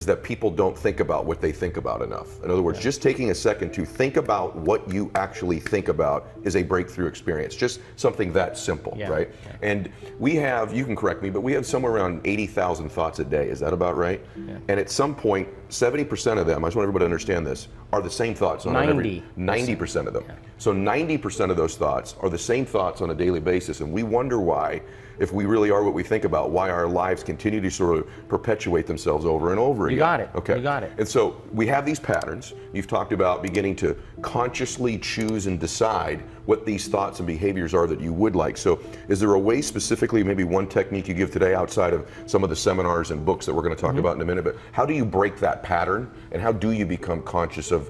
that people don't think about what they think about enough. In other words, just taking a second to think about what you actually think about is a breakthrough experience. Just something that simple, right? And we have, you can correct me, but we have somewhere around 80,000 thoughts a day. Is that about right? And at some point, 70% of them, I just want everybody to understand this, are the same thoughts. 90% of them. So 90% of those thoughts are the same thoughts on a daily basis, and we wonder why, if we really are what we think about, why our lives continue to sort of perpetuate themselves over and over again. You got it. Okay. You got it. And so we have these patterns. You've talked about beginning to consciously choose and decide what these thoughts and behaviors are that you would like. So is there a way specifically, maybe one technique you give today outside of some of the seminars and books that we're going to talk about in a minute, but how do you break that pattern, and how do you become conscious of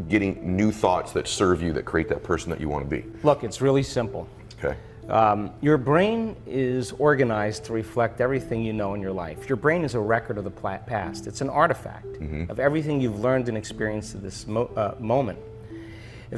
getting new thoughts that serve you, that create that person that you want to be? Look, it's really simple. Okay. Your brain is organized to reflect everything you know in your life. Your brain is a record of the past. It's an artifact of everything you've learned and experienced at this moment.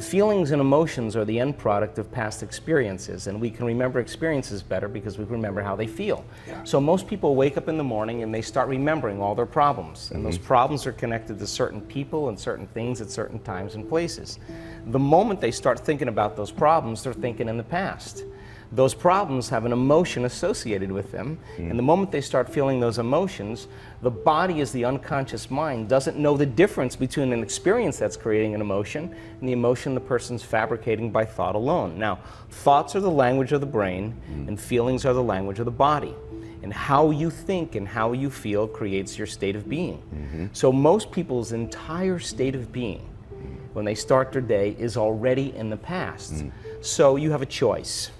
Feelings and emotions are the end product of past experiences, and we can remember experiences better because we remember how they feel. So most people wake up in the morning and they start remembering all their problems, and those problems are connected to certain people and certain things at certain times and places. The moment they start thinking about those problems, they're thinking in the past. Those problems have an emotion associated with them, and the moment they start feeling those emotions, the body, as the unconscious mind, doesn't know the difference between an experience that's creating an emotion and the emotion the person's fabricating by thought alone. Now, thoughts are the language of the brain, and feelings are the language of the body. And how you think and how you feel creates your state of being. So most people's entire state of being, when they start their day, is already in the past. So you have a choice.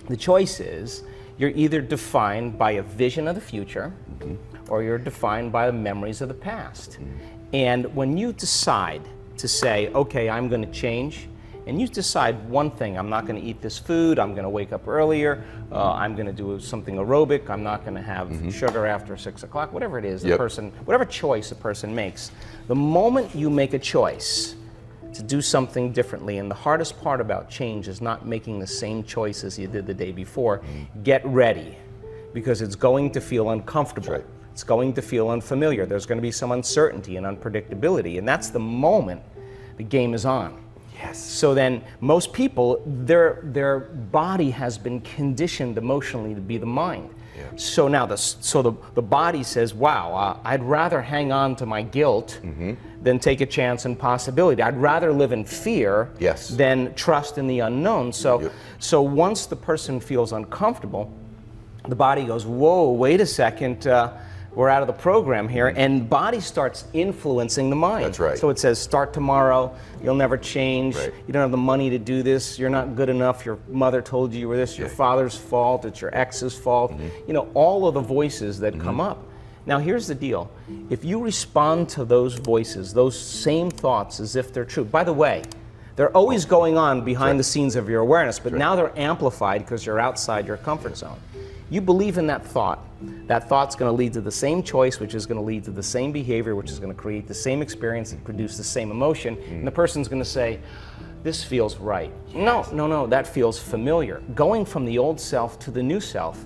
The choice is, you're either defined by a vision of the future, or you're defined by the memories of the past. And when you decide to say, okay, I'm going to change, and you decide one thing: I'm not going to eat this food, I'm going to wake up earlier, I'm going to do something aerobic, I'm not going to have sugar after 6 o'clock, whatever it is, the person, whatever choice a person makes, the moment you make a choice to do something differently, and the hardest part about change is not making the same choices you did the day before, get ready, because it's going to feel uncomfortable. It's going to feel unfamiliar. There's going to be some uncertainty and unpredictability, and that's the moment the game is on. So then most people, their body has been conditioned emotionally to be the mind. So now the body says, wow, I'd rather hang on to my guilt than take a chance and possibility. I'd rather live in fear than trust in the unknown. So once the person feels uncomfortable, the body goes, whoa, wait a second, we're out of the program here, and body starts influencing the mind. That's right. So it says, start tomorrow, you'll never change, you don't have the money to do this, you're not good enough, your mother told you were this, your father's fault, it's your ex's fault, you know, all of the voices that come up. Now here's the deal, if you respond to those voices, those same thoughts as if they're true, by the way, they're always going on behind the scenes of your awareness, but now they're amplified because you're outside your comfort zone. You believe in that thought's going to lead to the same choice, which is going to lead to the same behavior, which is going to create the same experience and produce the same emotion, and the person's going to say, this feels right. No, that feels familiar. Going from the old self to the new self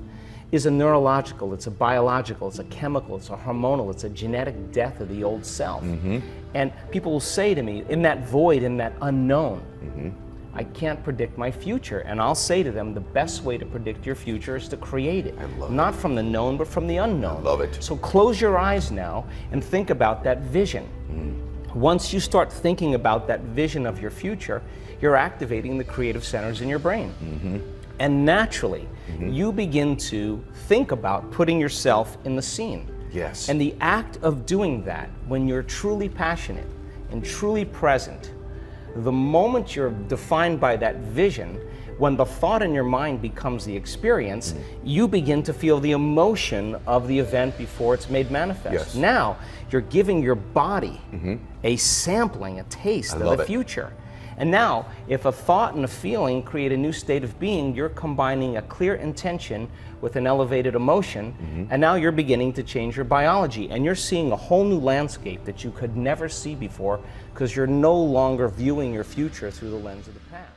is a neurological, it's a biological, it's a chemical, it's a hormonal, it's a genetic death of the old self. And people will say to me, in that void, in that unknown, I can't predict my future. And I'll say to them, the best way to predict your future is to create it. Not from the known, but from the unknown. I love it. So close your eyes now and think about that vision. Once you start thinking about that vision of your future, you're activating the creative centers in your brain. And naturally, you begin to think about putting yourself in the scene. And the act of doing that, when you're truly passionate and truly present, the moment you're defined by that vision, when the thought in your mind becomes the experience, you begin to feel the emotion of the event before it's made manifest. Now, you're giving your body a sampling, a taste of the future. And now, if a thought and a feeling create a new state of being, you're combining a clear intention with an elevated emotion, and now you're beginning to change your biology, and you're seeing a whole new landscape that you could never see before, because you're no longer viewing your future through the lens of the past.